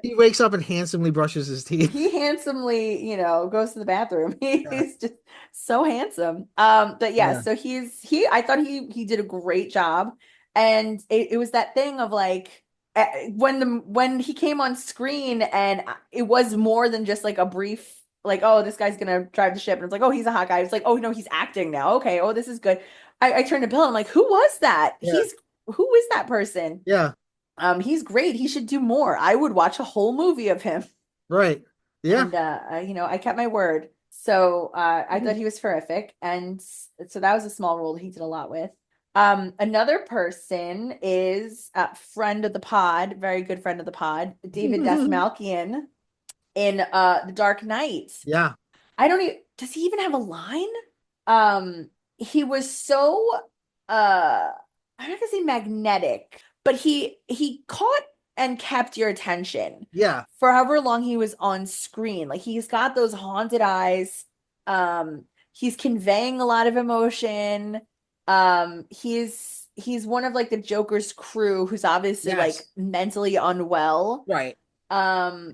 He wakes up and handsomely brushes his teeth. He handsomely, goes to the bathroom. Yeah, He's just so handsome. But yeah, yeah, so I thought he did a great job. And it was that thing of like when he came on screen and it was more than just like a brief like, oh, this guy's gonna drive the ship, and it's like, oh, he's a hot guy. It's like, oh no, he's acting now. Okay, oh, this is good. I turned to Bill and I'm like, who was that? yeah, Who is that person? yeah. He's great. He should do more. I would watch a whole movie of him. Right. Yeah. And I kept my word. So I thought he was terrific. And so that was a small role that he did a lot with. Another person is a friend of the pod, very good friend of the pod, David Dastmalchian in The Dark Knight. Yeah. I don't even, does he even have a line? He was so I'm not gonna say magnetic, but he caught and kept your attention Yeah. for however long he was on screen. Like he's got those haunted eyes. He's conveying a lot of emotion. He's one of like the Joker's crew who's obviously like Yes. mentally unwell. Right. Um,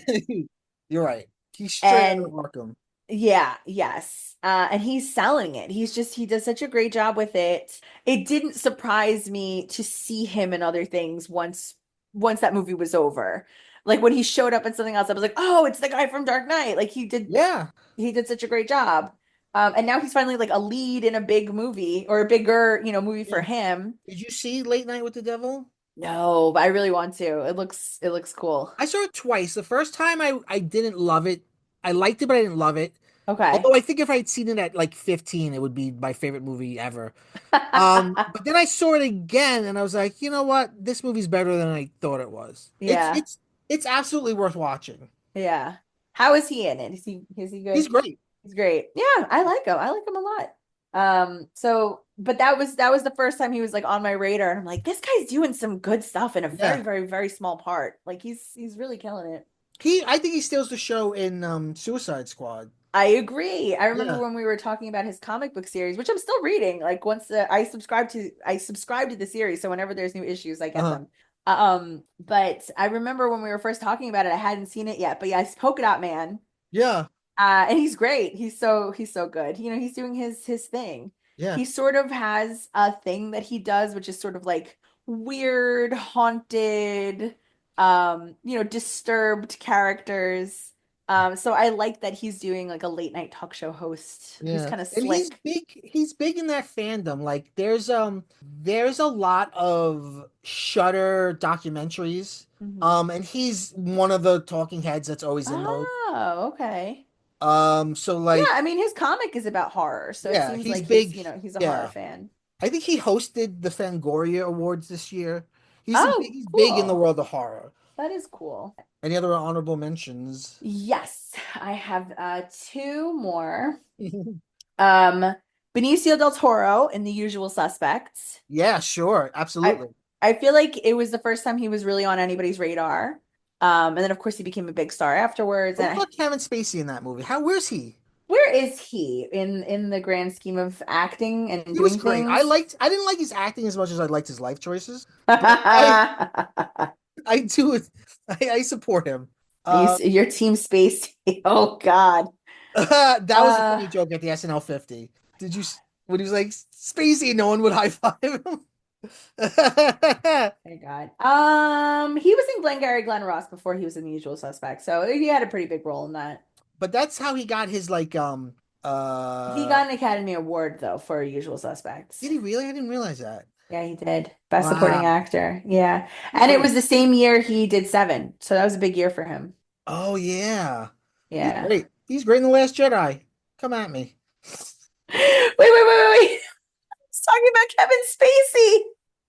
You're right. He's straight out of and Arkham. yeah, yes. And he's selling it. He does such a great job with it. It didn't surprise me to see him in other things once that movie was over. Like when he showed up in something else, I was like, oh, it's the guy from Dark Knight. Like Yeah. he did such a great job. And now he's finally like a lead in a big movie or a bigger, movie for Yeah. him. Did you see Late Night with the Devil? No, but I really want to. It looks cool. I saw it twice. The first time I didn't love it. I liked it, but I didn't love it. Okay. Although I think if I had seen it at like 15, it would be my favorite movie ever. But then I saw it again and I was like, you know what? This movie's better than I thought it was. Yeah. It's absolutely worth watching. Yeah. How is he in it? Is he He's good? great. He's great. Yeah, I like him. I like him a lot. But that was the first time he was like on my radar, and I'm like, this guy's doing some good stuff in a very, Yeah. very, very small part. Like he's really killing it. I think he steals the show in Suicide Squad. I agree. I remember Yeah. when we were talking about his comic book series, which I'm still reading. Like once I subscribe to the series, so whenever there's new issues, I get Uh-huh. them. But I remember when we were first talking about it, I hadn't seen it yet. But yeah, it's Polka Dot Man. Yeah. And he's great. He's so good. He's doing his thing. Yeah. He sort of has a thing that he does, which is sort of like weird, haunted, disturbed characters. So I like that he's doing like a late night talk show host who's Yeah. kind of And slick. he's big in that fandom. Like there's a lot of Shudder documentaries. Mhm. And he's one of the talking heads that's always in those. Oh, okay. So Yeah, like I mean his comic is about horror, so it yeah, seems he's like he's, big. you know, he's a horror Yeah. fan. I think he hosted the Fangoria Awards this year. Oh, He's big in the cool. world of horror. That is cool. Any other honorable mentions? Yes, I have two more. Um, Benicio del Toro in The Usual Suspects. Yeah, sure, I absolutely. I feel like it was the first time he was really on anybody's radar. And then of course he became a big star afterwards. What And about Kevin Spacey in that movie? Where's he? where is he in the grand scheme of acting and He was doing great. things? I didn't like his acting as much as I liked his life choices, but I do I support him. Uh, Your team space. Oh God. that was a Uh funny joke at the SNL 50. Did you when he was like Spacey, no one would high five him? my God. He was in Glengarry Glen Ross before he was in The Usual Suspects, so he had a pretty big role in that. But that's how he got his like He uh got an Academy Award though for Usual Suspects. did he really? I didn't realize that. Yeah, he did. Best supporting Wow. actor. Yeah. He's And it great. was the same year he did Seven. So that was a big year for him. Oh yeah. He's Yeah. great. He's great in The Last Jedi. Come at me. Wait. He's talking about Kevin Spacey.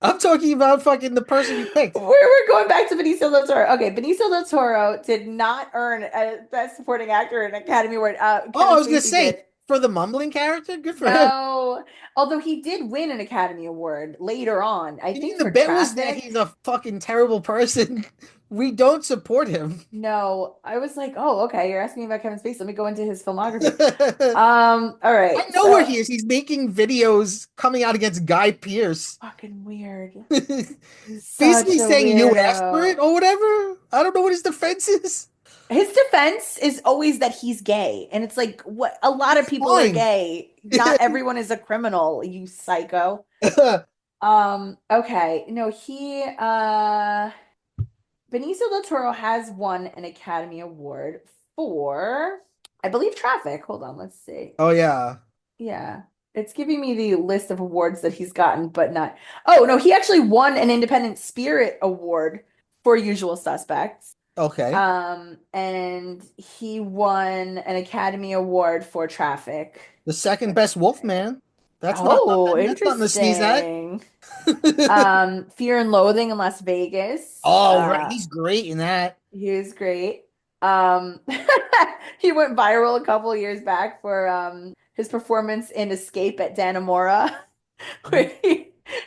I'm talking about fucking the person you picked. We're going back to Benicio del Toro. Okay, Benicio del Toro did not earn a Best Supporting Actor an Academy Award. Oh, Kevin I was gonna Spacey say did. for the mumbling character, good for him. No, although he did win an Academy Award later on, I You mean think the for bet was that Traffic. he's a fucking terrible person? We don't support him. No, I was like, oh, okay, you're asking me about Kevin Spacey. Let me go into his filmography. I All right. know where So he is. He's making videos coming out against Guy Pearce. fucking weird. Such Basically a saying you asked for it weirdo. or whatever. I don't know what his defense is. His defense is always that he's gay. And it's like, what? A lot of people are Fine. gay. Not everyone is a criminal, you psycho. Okay. No, Benicio del Toro has won an Academy Award for, I believe, Traffic. Hold on, let's see. Oh yeah. Yeah. It's giving me the list of awards that he's gotten, but not. Oh, no, he actually won an Independent Spirit Award for Usual Suspects. Okay. And he won an Academy Award for Traffic. The second best Wolfman. That's not Oh, nothing. That's nothing to sneeze at. interesting. Fear and Loathing in Las Vegas. Oh, right. He's great in that. He was great. Um, he went viral a couple years back for his performance in Escape at Dannemora. where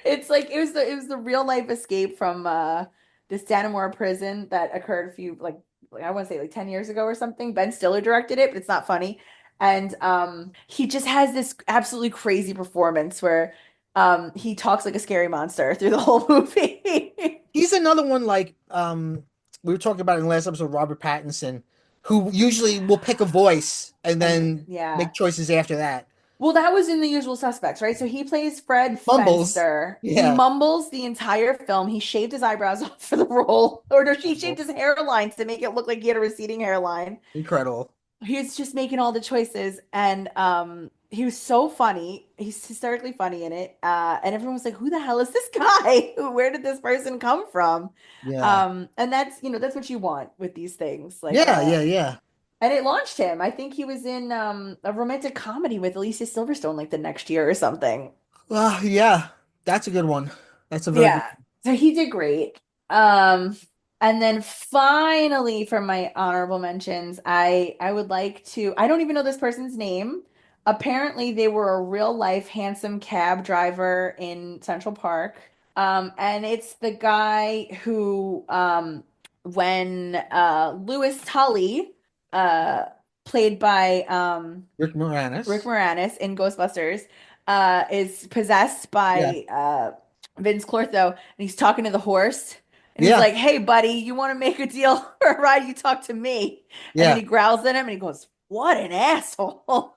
it's like it was the real life escape from this Dannemora prison that occurred a few like I want to say like 10 years ago or something. Ben Stiller directed it, but it's not funny. And he just has this absolutely crazy performance where he talks like a scary monster through the whole movie. He's another one like we were talking about in the last episode, Robert Pattinson, who usually will pick a voice and And then yeah. make choices after that. Well, that was in The Usual Suspects, right? So he plays Fred Mumbles. Fenster. He Yeah. mumbles the entire film. He shaved his eyebrows off for the role, or no, he shaved his hairline to make it look like he had a receding hairline. Incredible. He was just making all the choices, and he was so funny. He's hysterically funny in it. And everyone was like, "Who the hell is this guy? Where did this person come from?" Yeah. And that's what you want with these things, like Yeah. and it launched him. I think he was in a romantic comedy with Alicia Silverstone like the next year or something. Yeah. That's a good one. That's a very good Yeah. So he did great. Um, and then finally for my honorable mentions, I would like to, I don't even know this person's name. Apparently they were a real life handsome cab driver in Central Park. And it's the guy who when Louis Tully, uh, played by Rick Rick Moranis. Moranis in Ghostbusters, is possessed Yeah. by Vince Clortho, and he's talking to the horse, and he's Yeah. like, "Hey, buddy, you want to make a deal for a ride? You talk to me." And then Yeah. he growls at him, and he goes, "What an asshole!"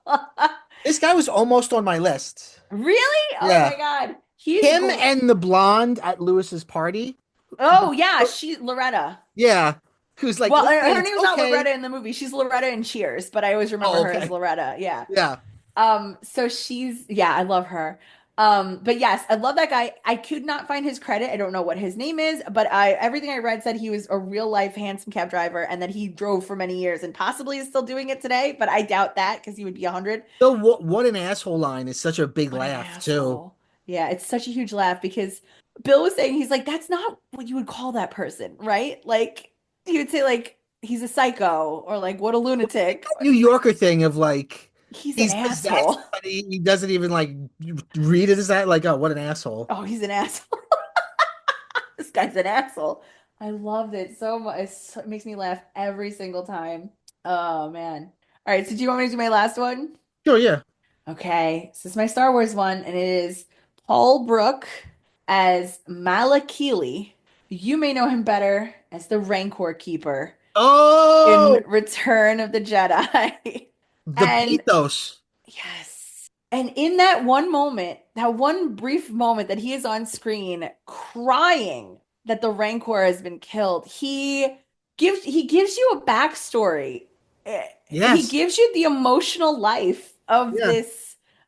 This guy was almost on my list. Really? Oh Yeah. my God, he's Him great. and the blonde at Lewis's party. Oh yeah, she Loretta. Yeah. Who's like, Well, listen, her it's name's not okay. Loretta in the movie. She's Loretta in Cheers, but I always remember Oh, her as okay. Loretta. Yeah. Yeah. So she's, yeah, I love her. But yes, I love that guy. I could not find his credit. I don't know what his name is, but everything I read said he was a real life handsome cab driver and that he drove for many years and possibly is still doing it today, but I doubt that because he would be 100. The what an asshole line is such a big What an laugh too. asshole. Yeah, it's such a huge laugh because Bill was saying he's like, that's not what you would call that person, right? Like he would say like he's a psycho or like what a lunatic. New Yorker thing of like He's an he's possessed, asshole. but he doesn't even like read it as that like, oh, what an asshole. Oh, he's an asshole. This guy's an asshole. I loved it so much. It makes me laugh every single time. Oh man. All right, so do you want me to do my last one? Sure, yeah. Okay, so this is my Star Wars one, and it is Paul Brook as Malakili. You may know him better as the Rancor Keeper in Oh, Return of the Jedi. the And pathos. yes. And in that one moment, that one brief moment that he is on screen crying that the Rancor has been killed, he gives you a backstory. Eh, He Yes. gives you the emotional life Yeah.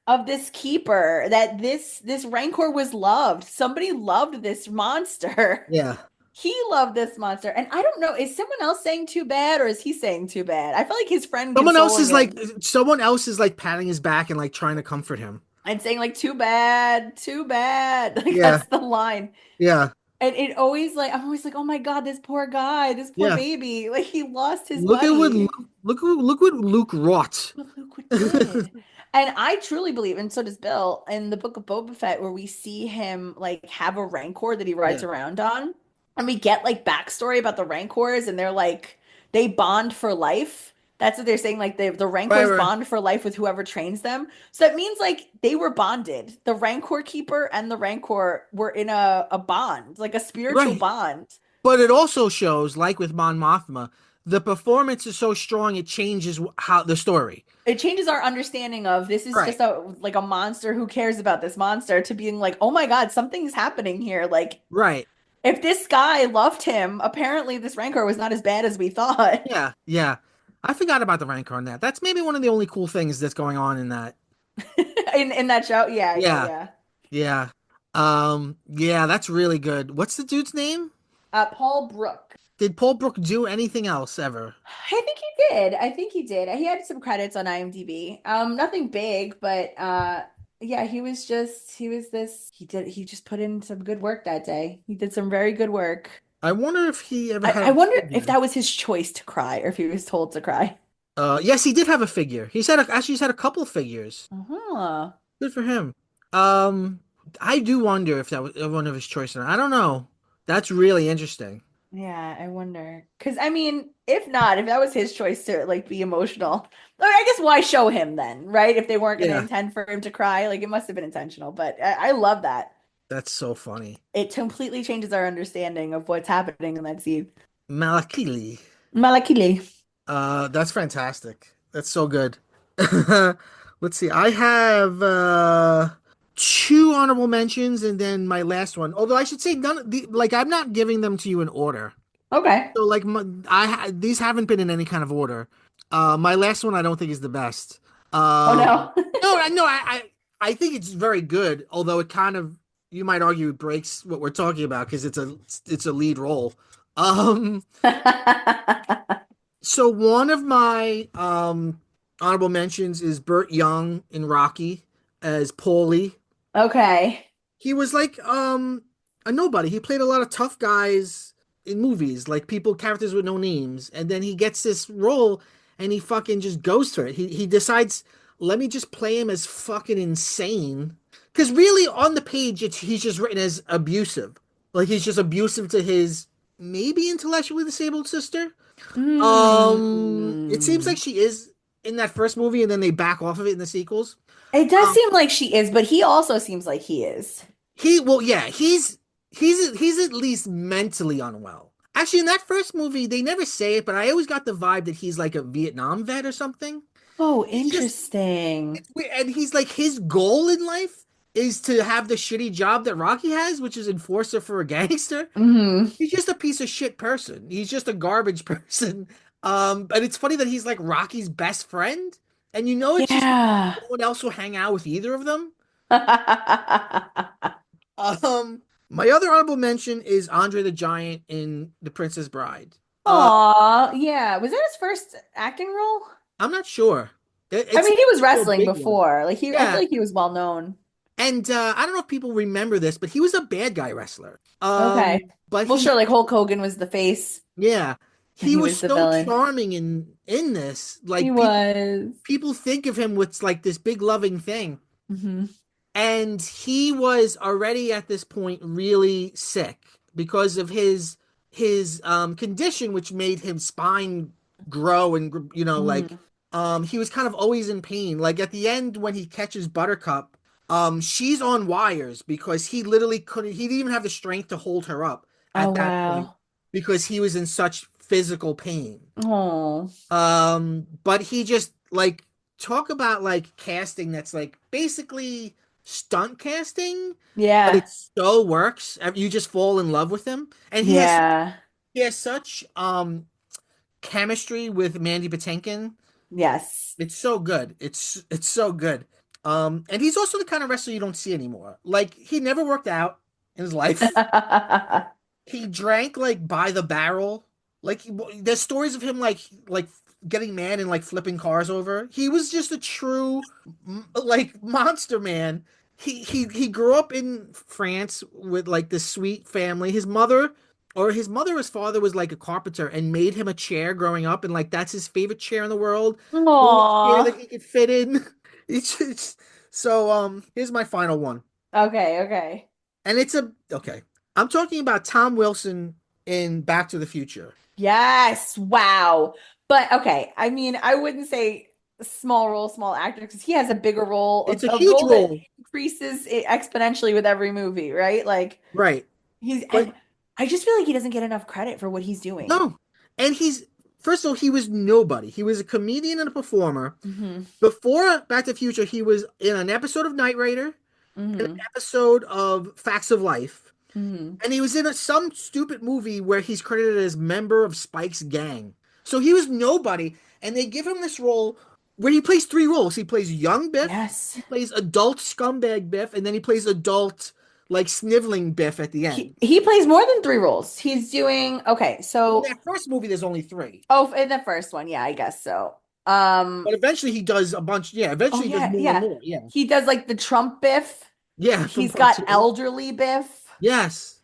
of this keeper that this Rancor was loved. Somebody loved this monster. Yeah. He loved this monster. And I don't know, is someone else saying too bad or is he saying too bad? I feel like his friend consoling him. Someone else is like patting his back and like trying to comfort him. And saying like too bad, too bad. Like Yeah. that's the line. Yeah. And it always like I'm always like, oh my God, this poor guy, this poor Yeah. baby. Like he lost his Look at what buddy. look what Luke wrought. But look what did. And I truly believe, and so does Bill, in the Book of Boba Fett, where we see him like have a Rancor that he rides Yeah. around on. And we get like backstory about the Rancors, and they're like they bond for life. That's what they're saying. Like the Right, Rancors right. bond for life with whoever trains them. So that means like they were bonded. The Rancor Keeper and the Rancor were in a bond, like a spiritual Right. bond. But it also shows, like with Mon Mothma, the performance is so strong it changes how the story. It changes our understanding of this is Right. just a like a monster who cares about this monster to being like, oh my God, something's happening here. Like Right. if this guy loved him, apparently this Rancor was not as bad as we thought. Yeah. Yeah. I forgot about the Rancor on that. That's maybe one of the only cool things that's going on in that. In that show. Yeah, yeah, Yeah. yeah. Yeah. Yeah, that's really good. What's the dude's name? Paul Brook. Did Paul Brook do anything else ever? I think he did. I think he did. He had some credits on IMDb. Nothing big, but yeah, he just put in some good work that day. He did some very good work. I wonder if he ever had I a wonder if figure. that was his choice to cry or if he was told to cry. Yes, he did have a figure. Actually he's had a couple of figures. Uh-huh. Good for him. Um, I do wonder if that was one of his choices. I don't know. That's really interesting. Yeah, I wonder. Because I mean, if not, if that was his choice to like be emotional, or I guess why show him then, right? If they weren't going to Yeah, intend for him to cry, like it must have been intentional. But I love that. that's so funny. It completely changes our understanding of what's happening in that scene. Malakili. Malakili. That's fantastic. That's so good. Let's see. I have two honorable mentions and then my last one. Although I should say none of the like I'm not giving them to you in order. Okay. So like these haven't been in any kind of order. My last one I don't think is the best. Oh Um, no. no, I think it's very good. Although it kind of you might argue it breaks what we're talking about because it's a lead role. Um, so one of my honorable mentions is Burt Young in Rocky as Paulie. Okay. He was like a nobody. He played a lot of tough guys in movies, like characters with no names, and then he gets this role and he fucking just goes for it. He decides, let me just play him as fucking insane. Because really, on the page, he's just written as abusive. Like he's just abusive to his maybe intellectually disabled sister. It seems like Mm. she is in that first movie, and then they back off of it in the sequels. It does Um, seem like she is, but he also seems like he is. well, yeah, he's at least mentally unwell. Actually, in that first movie, they never say it, but I always got the vibe that he's like a Vietnam vet or something. Oh, He's just interesting. it's weird, and he's like his goal in life is to have the shitty job that Rocky has, which is enforcer for a gangster. Hmm. He's just a piece of shit person. He's just a garbage person. But it's funny that he's like Rocky's best friend, and you know it's just Yeah. no one else will hang out with either of them. My other honorable mention is Andre the Giant in The Princess Bride. Uh, Aw, yeah. Was that his first acting role? I'm not sure. I It's mean, he was a wrestling big one. before. I feel Yeah, like he was well known. and I don't know if people remember this, but he was a bad guy wrestler. Okay. But Well, he sure, like Hulk Hogan was the face Yeah, and he he was was the so villain. charming in this. He Like was. people think of him with like this big loving thing, Hmm. and he was already at this point really sick because of his condition, which made his spine grow and like Hmm. he was kind of always in pain. Like at the end when he catches Buttercup, she's on wires because he literally couldn't. He didn't even have the strength to hold her up Oh, at that point wow. because he was in such physical pain. Oh, But he just like talk about like casting that's like basically stunt casting, but yeah. it so works. You just fall in love with him, and Yeah. he has such chemistry with Mandy Patinkin. Yes. It's so good. It's so good. And he's also the kind of wrestler you don't see anymore. Like he never worked out in his life. He drank like by the barrel. Like there's stories of him like getting mad and like flipping cars over. He was just a true like monster man. He grew up in France with like this sweet family. His mother or his father was like a carpenter and made him a chair growing up, and like that's his favorite chair in the world. The only chair that Aw. he could fit in. So here's my final one. Okay, okay. And it's a okay. I'm talking about Tom Wilson in Back to the Future. Yes. Wow. But okay, I mean, I wouldn't say small role, small actor because he has a bigger role, It's a a huge role that role, increases exponentially with every movie, right? Like right? and But I just feel like he doesn't get enough credit for what he's doing. no. And he's first of all, he was nobody. He was a comedian and a performer. Hmm. Before Back to the Future, he was in an episode of Knight Rider, an Hmm. episode of Facts of Life, Hmm. and he was in some stupid movie where he's credited as member of Spike's gang. So he was nobody, and they give him this role where he plays three roles. He plays young Biff, Yes. he plays adult scumbag Biff, and then he plays adult like sniveling Biff at the He end. he plays more than three roles. He's doing okay, Well, in so that first movie, there's only three, oh, in the first one, yeah, I guess so. but eventually he does a bunch. Yeah, Oh eventually he does yeah, more and yeah. more. Yeah, He does like the Trump Biff. yeah, from He's part got two. elderly Biff. Yes,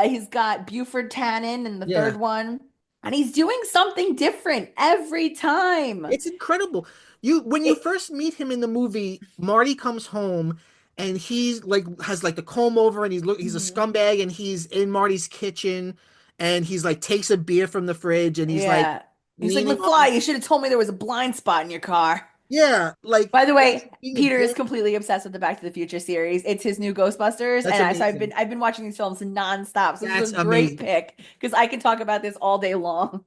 He's got Buford Tannen in the yeah, third one, and he's doing something different every time. it's incredible. When you It, first meet him in the movie, Marty comes home and he's like has like the comb over and he's a Mhm. scumbag and he's in Marty's kitchen and he's like takes a beer from the fridge and he's like Yeah. He's like, leaning McFly, on you should have told me there was a blind spot in your car. yeah, like By the that's way, being a Peter is dick. completely obsessed with the Back to the Future series. It's his new Ghostbusters, That's and so amazing. I've been watching these films nonstop. So this is That's a great amazing. pick because I can talk about this all day long.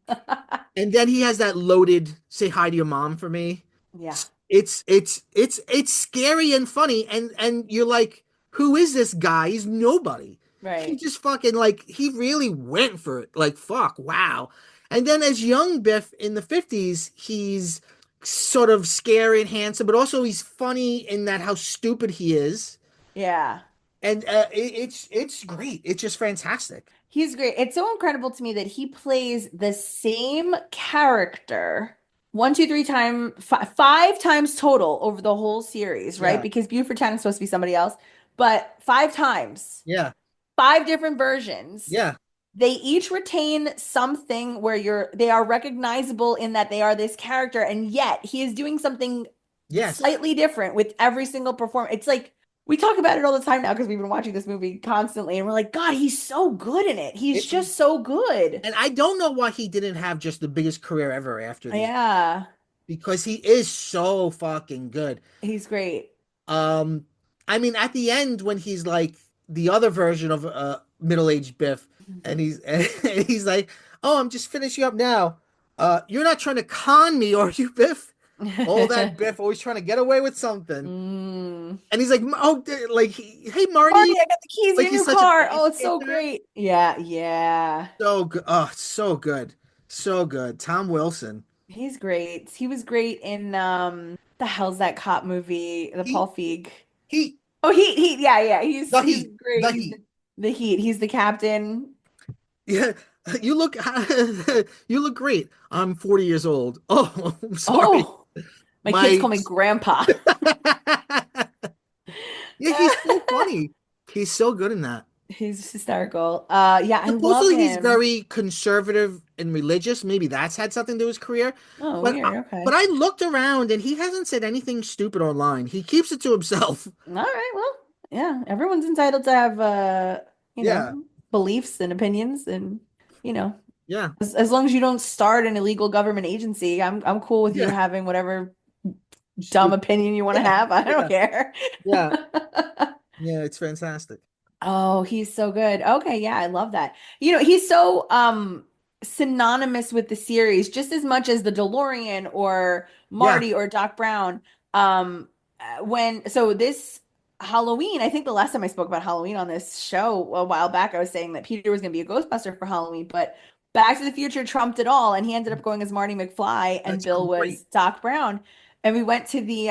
And then he has that loaded say hi to your mom for me. Yeah, It's scary and funny and you're like, who is this guy? He's nobody. He right. just fucking like he really went for it. Like fuck, wow. And then as young Biff in the 50s, he's sort of scary and handsome, but also he's funny in that how stupid he is. Yeah. And it's great. It's just fantastic. He's great. It's so incredible to me that he plays the same character one, two, three time, five times total over the whole series, right? Yeah. Because Buford Chan is supposed to be somebody else, but five times, Yeah. five different versions. Yeah. They each retain something where they are recognizable in that they are this character, and yet he is doing something Yes. slightly different with every single performance. It's like We talk about it all the time now because we've been watching this movie constantly, and we're like, God, he's so good in it. He's It, just so good. and I don't know why he didn't have just the biggest career ever after these, Yeah, because he is so fucking good. he's great. Um, I mean, at the end when he's like the other version of middle-aged Biff, and he's and he's like, "Oh, I'm just finishing up now. You're not trying to con me, are you, Biff?" All that Biff always trying to get away with something, Mm. and he's like, "Oh, like, hey, Marty, Marty." I got the keys to Like your he's new such a car. baby Oh, it's like so that. great. Yeah, yeah. So good. Oh, so good. So good. Tom Wilson. He's great. He was great in the hell's that cop movie, the Paul He Feig. he Oh, Heat. Yeah, yeah. the He's Heat. great. The He's Heat. the Heat. He's the captain. Yeah. You look you look great. I'm 40 years old. Oh, I'm sorry. Oh, my kids My call me Grandpa. Yeah, he's so funny. He's so good in that. He's hysterical. Yeah, I love Supposedly he's him. very conservative and religious. Maybe that's had something to do with his career. Oh, But weird. but Okay. I looked around and he hasn't said anything stupid online. He keeps it to himself. All right. Well, yeah, everyone's entitled to have Yeah. beliefs and opinions and you know, Yeah. as long as you don't start an illegal government agency, I'm cool with you Yeah. having whatever dumb Stupid. opinion you want to Yeah. have. I don't Yeah. care. Yeah. Yeah, it's fantastic. Oh, he's so good. Okay, yeah, I love that. He's so synonymous with the series just as much as the DeLorean or Yeah. Marty or Doc Brown. This Halloween, I think the last time I spoke about Halloween on this show a while back, I was saying that Peter was going to be a Ghostbuster for Halloween, but Back to the Future trumped it all, and he ended up going as Marty McFly, and That's Bill great. was Doc Brown. And we went to the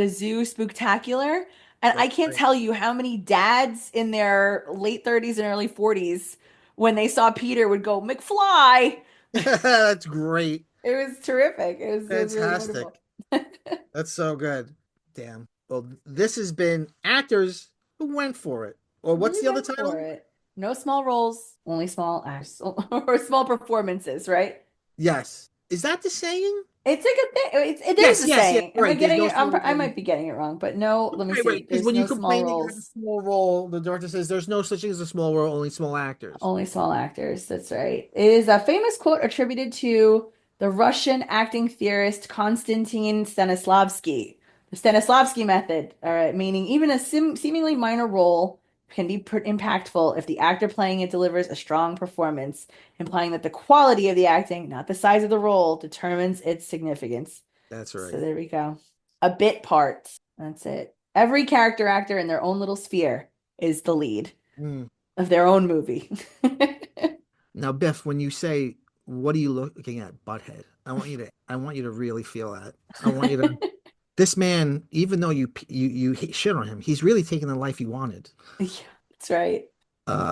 zoo spooktacular. And I That's can't great. tell you how many dads in their late 30s and early 40s, when they saw Peter, would go, McFly. That's great. It was terrific. It was really wonderful. Fantastic. That's so good. Damn. Well, this has been actors who went for it. Or what's Really the other went for title? it. No small roles, only small acts or small performances, right? Yes. Is that the saying? It's like a thing. There's Yes, a yes, yes. saying. Am I Right. There's getting no it? small I role. might be getting it wrong, but no, let me Right, right. see. Because There's when you no small complain that you have a roles, small role, the director says there's no such thing as a small role, only small actors. only small actors. That's right. It is a famous quote attributed to the Russian acting theorist Konstantin Stanislavski. The Stanislavski method, all right, meaning even a seemingly minor role can be impactful if the actor playing it delivers a strong performance, implying that the quality of the acting, not the size of the role, determines its significance. That's So right. there we go. A bit part. That's it. Every character actor in their own little sphere is the lead Mm. of their own movie. Now, Biff, when you say, "What are you looking at, butthead?" I want you to really feel that. I want you to. This man, even though you shit on him, he's really taking the life he wanted. Yeah, that's right.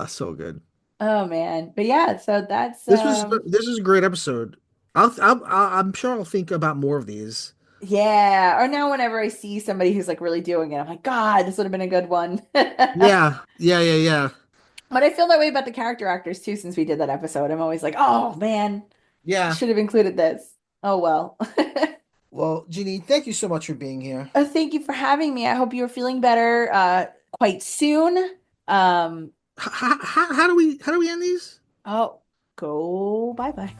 So good. Oh man. But yeah, so that's This was a great episode. I'm sure I'll think about more of these. yeah. Or now whenever I see somebody who's like really doing it, I'm like, God, this would have been a good one. Yeah, yeah, yeah, yeah, But I feel that way about the character actors too, since we did that episode. I'm always like, oh man, I yeah. should have included this. Oh well. Well, Jeannie, thank you so much for being here. Thank you for having me. I hope you're feeling better quite soon. Um, How do we end these? oh, go bye bye.